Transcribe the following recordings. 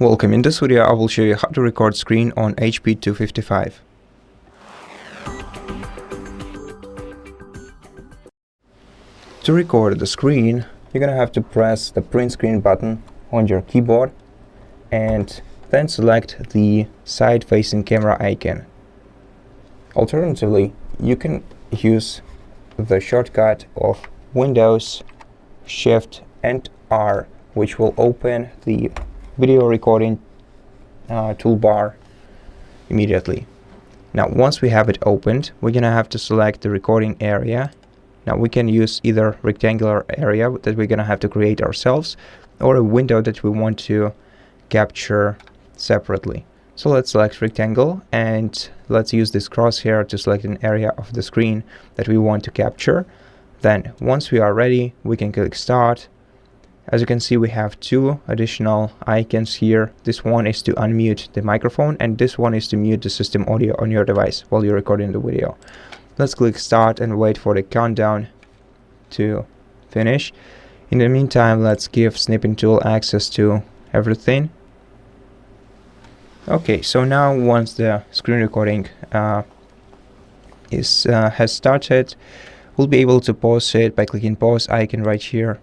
Welcome. In this video I will show you how to record screen on HP 255. To record the screen, you're gonna have to press the print screen button on your keyboard and then select the side facing camera icon. Alternatively, you can use the shortcut of Windows Shift and R, which will open the video recording toolbar immediately. Now once we have it opened, we're gonna have to select the recording area. Now we can use either rectangular area that we're gonna have to create ourselves or a window that we want to capture separately. So let's select rectangle and let's use this crosshair to select an area of the screen that we want to capture. Then once we are ready, we can click start. As you can see, we have two additional icons here. This one is to unmute the microphone and this one is to mute the system audio on your device while you're recording the video. Let's click start and wait for the countdown to finish. In the meantime, let's give Snipping Tool access to everything. Okay, so now once the screen recording has started, we'll be able to pause it by clicking pause icon right here.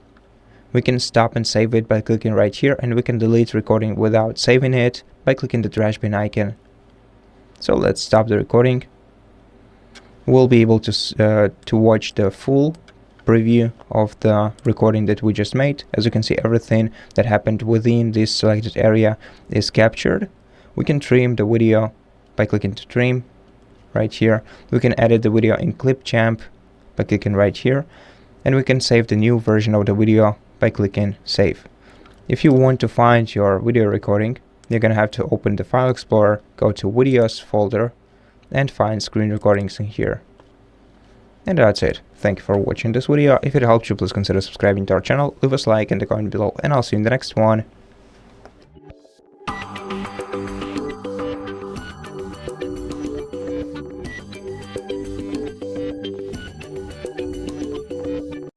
We can stop and save it by clicking right here, and we can delete recording without saving it by clicking the trash bin icon. So let's stop the recording. We'll be able to watch the full preview of the recording that we just made. As you can see, everything that happened within this selected area is captured. We can trim the video by clicking to trim right here. We can edit the video in Clipchamp by clicking right here, and we can save the new version of the video by clicking save. If you want to find your video recording, you're gonna have to open the File Explorer, go to Videos folder, and find screen recordings in here. And that's it. Thank you for watching this video. If it helped you, please consider subscribing to our channel, leave us a like and a comment below, and I'll see you in the next one.